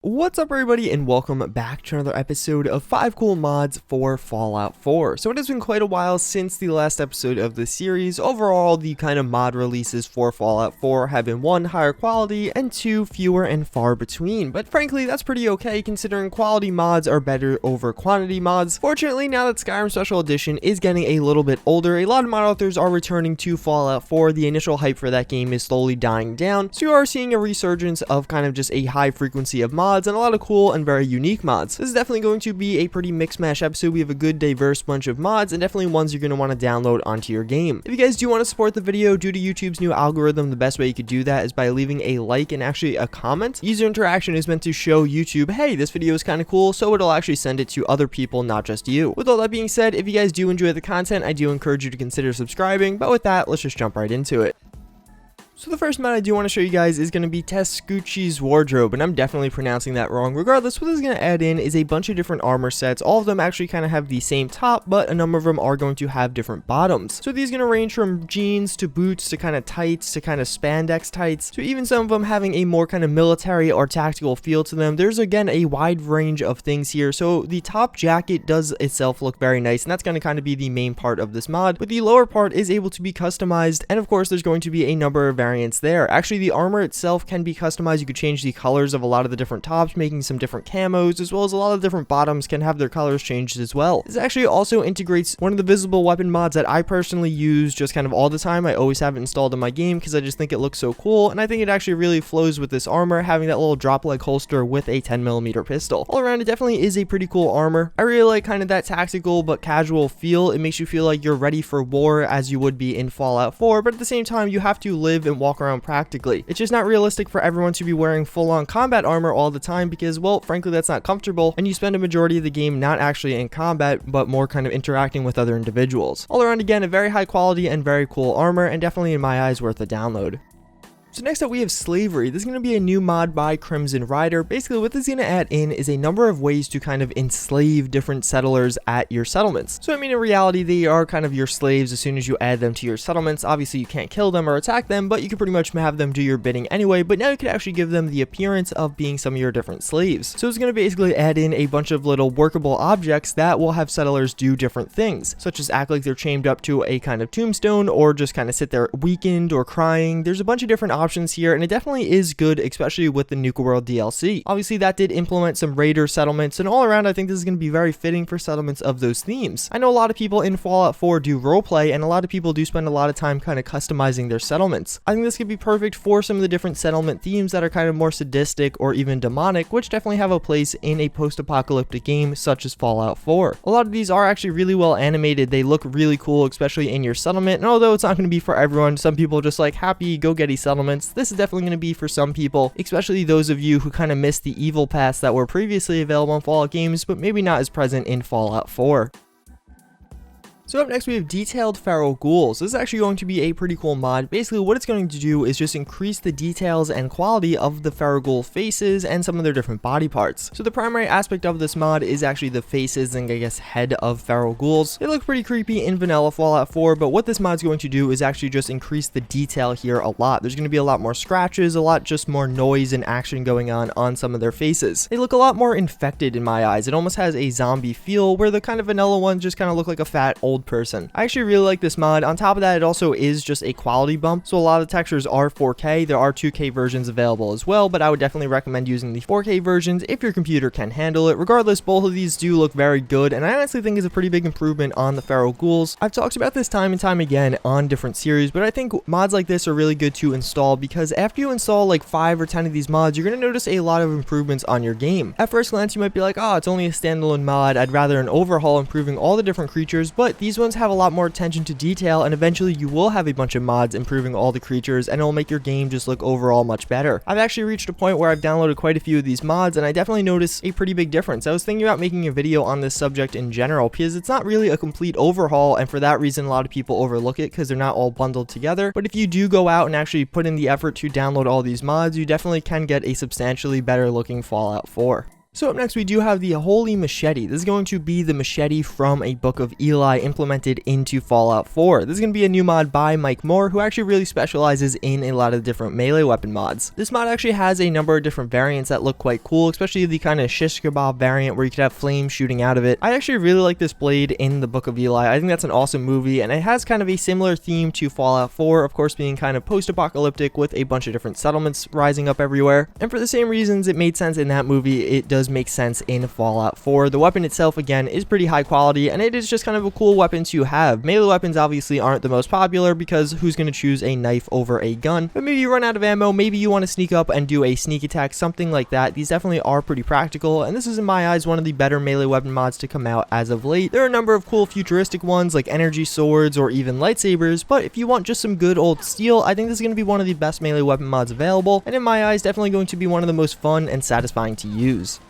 What's up everybody and welcome back to another episode of 5 cool mods for Fallout 4. So it has been quite a while since the last episode of the series. Overall, the kind of mod releases for Fallout 4 have been 1, higher quality, and 2, fewer and far between. But frankly, that's pretty okay considering quality mods are better over quantity mods. Fortunately, now that Skyrim Special Edition is getting a little bit older, a lot of mod authors are returning to Fallout 4. The initial hype for that game is slowly dying down, so you are seeing a resurgence of kind of just a high frequency of mods and a lot of cool and very unique mods. This is definitely going to be a pretty mixed mash episode. We have a good diverse bunch of mods and definitely ones you're going to want to download onto your game. If you guys do want to support the video due to YouTube's new algorithm, the best way you could do that is by leaving a like and actually a comment. User interaction is meant to show YouTube, hey, this video is kind of cool, so it'll actually send it to other people, not just you. With all that being said, if you guys do enjoy the content, I do encourage you to consider subscribing, but with that, let's just jump right into it. So the first mod I do want to show you guys is going to be TSCHUTSCHI'S wardrobe, and I'm definitely pronouncing that wrong. Regardless, what this is going to add in is a bunch of different armor sets. All of them actually kind of have the same top, but a number of them are going to have different bottoms. So these are going to range from jeans to boots to kind of tights to kind of spandex tights to even some of them having a more kind of military or tactical feel to them. There's again a wide range of things here. So the top jacket does itself look very nice, and that's going to kind of be the main part of this mod, but the lower part is able to be customized, and of course there's going to be a number of variants there. Actually, the armor itself can be customized. You could change the colors of a lot of the different tops, making some different camos, as well as a lot of different bottoms can have their colors changed as well. This actually also integrates one of the visible weapon mods that I personally use just kind of all the time. I always have it installed in my game because I just think it looks so cool, and I think it actually really flows with this armor, having that little drop leg holster with a 10mm pistol. All around, it definitely is a pretty cool armor. I really like kind of that tactical but casual feel. It makes you feel like you're ready for war as you would be in Fallout 4, but at the same time, you have to live and walk around practically. It's just not realistic for everyone to be wearing full-on combat armor all the time because, well, frankly, that's not comfortable, and you spend a majority of the game not actually in combat, but more kind of interacting with other individuals. All around, again, a very high quality and very cool armor, and definitely in my eyes worth a download. So next up we have slavery. This is going to be a new mod by Crimson Rider. Basically what this is going to add in is a number of ways to kind of enslave different settlers at your settlements. So I mean, in reality they are kind of your slaves as soon as you add them to your settlements. Obviously you can't kill them or attack them, but you can pretty much have them do your bidding anyway, but now you can actually give them the appearance of being some of your different slaves. So it's going to basically add in a bunch of little workable objects that will have settlers do different things, such as act like they're chained up to a kind of tombstone or just kind of sit there weakened or crying. There's a bunch of different options here, and it definitely is good, especially with the Nuka World DLC. Obviously that did implement some raider settlements, and all around I think this is going to be very fitting for settlements of those themes. I know a lot of people in Fallout 4 do roleplay, and a lot of people do spend a lot of time kind of customizing their settlements. I think this could be perfect for some of the different settlement themes that are kind of more sadistic or even demonic, which definitely have a place in a post-apocalyptic game such as Fallout 4. A lot of these are actually really well animated. They look really cool, especially in your settlement, and although it's not going to be for everyone, some people just like happy go-getty settlements. This is definitely going to be for some people, especially those of you who kind of missed the evil paths that were previously available in Fallout games, but maybe not as present in Fallout 4. So up next we have Detailed Feral Ghouls. This is actually going to be a pretty cool mod. Basically what it's going to do is just increase the details and quality of the feral ghoul faces and some of their different body parts. So the primary aspect of this mod is actually the faces and I guess head of feral ghouls. They look pretty creepy in vanilla Fallout 4, but what this mod is going to do is actually just increase the detail here a lot. There's going to be a lot more scratches, a lot just more noise and action going on some of their faces. They look a lot more infected in my eyes. It almost has a zombie feel, where the kind of vanilla ones just kind of look like a fat old person. I actually really like this mod. On top of that, it also is just a quality bump, so a lot of the textures are 4K. There are 2K versions available as well, but I would definitely recommend using the 4K versions if your computer can handle it. Regardless, both of these do look very good, and I honestly think is a pretty big improvement on the feral ghouls. I've talked about this time and time again on different series, but I think mods like this are really good to install because after you install like 5 or 10 of these mods, you're going to notice a lot of improvements on your game. At first glance, you might be like, oh, it's only a standalone mod. I'd rather an overhaul improving all the different creatures, but these ones have a lot more attention to detail, and eventually you will have a bunch of mods improving all the creatures, and it'll make your game just look overall much better. I've actually reached a point where I've downloaded quite a few of these mods, and I definitely notice a pretty big difference. I was thinking about making a video on this subject in general because it's not really a complete overhaul, and for that reason a lot of people overlook it because they're not all bundled together. But if you do go out and actually put in the effort to download all these mods, you definitely can get a substantially better looking Fallout 4. So up next we do have the Holey Machete. This is going to be the machete from a Book of Eli implemented into Fallout 4. This is going to be a new mod by Mike Moore, who actually really specializes in a lot of different melee weapon mods. This mod actually has a number of different variants that look quite cool, especially the kind of shish kebab variant where you could have flames shooting out of it. I actually really like this blade in the Book of Eli. I think that's an awesome movie, and it has kind of a similar theme to Fallout 4, of course being kind of post-apocalyptic with a bunch of different settlements rising up everywhere. And for the same reasons it made sense in that movie, it does make sense in Fallout 4. The weapon itself again is pretty high quality, and it is just kind of a cool weapon to have. Melee weapons obviously aren't the most popular because who's going to choose a knife over a gun? But maybe you run out of ammo, maybe you want to sneak up and do a sneak attack, something like that. These definitely are pretty practical, and this is in my eyes one of the better melee weapon mods to come out as of late. There are a number of cool futuristic ones like energy swords or even lightsabers, but if you want just some good old steel, I think this is going to be one of the best melee weapon mods available, and in my eyes definitely going to be one of the most fun and satisfying to use.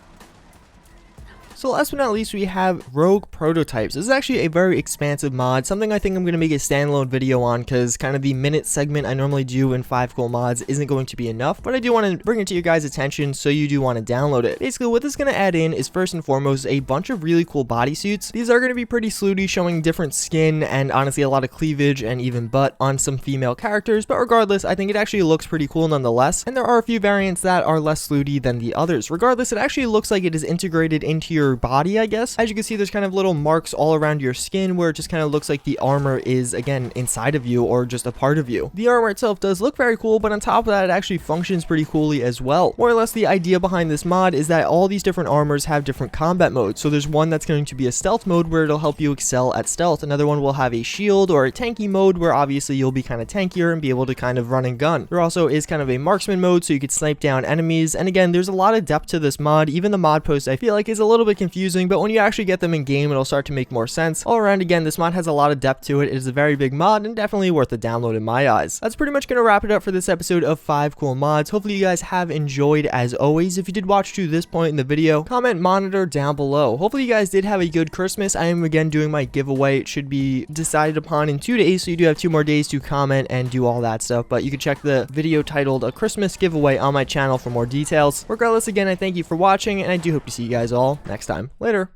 So last but not least, we have Rogue Prototypes. This is actually a very expansive mod, something I think I'm going to make a standalone video on because kind of the minute segment I normally do in 5 cool mods isn't going to be enough, but I do want to bring it to your guys' attention so you do want to download it. Basically, what this is going to add in is first and foremost a bunch of really cool bodysuits. These are going to be pretty slutty, showing different skin and honestly a lot of cleavage and even butt on some female characters, but regardless, I think it actually looks pretty cool nonetheless, and there are a few variants that are less slutty than the others. Regardless, it actually looks like it is integrated into your body, I guess. As you can see, there's kind of little marks all around your skin where it just kind of looks like the armor is again inside of you or just a part of you. The armor itself does look very cool, but on top of that it actually functions pretty coolly as well. More or less the idea behind this mod is that all these different armors have different combat modes. So there's one that's going to be a stealth mode where it'll help you excel at stealth. Another one will have a shield or a tanky mode where obviously you'll be kind of tankier and be able to kind of run and gun. There also is kind of a marksman mode so you could snipe down enemies, and again there's a lot of depth to this mod. Even the mod post I feel like is a little bit confusing, but when you actually get them in game it'll start to make more sense. All around again this mod has a lot of depth to it. It is a very big mod and definitely worth a download in my eyes. That's pretty much going to wrap it up for this episode of 5 cool mods. Hopefully you guys have enjoyed. As always, if you did watch to this point in the video, comment monitor down below. Hopefully you guys did have a good Christmas. I am again doing my giveaway. It should be decided upon in 2 days, so you do have 2 more days to comment and do all that stuff, but you can check the video titled A Christmas Giveaway on my channel for more details. Regardless, again I thank you for watching and I do hope to see you guys all next time. Later.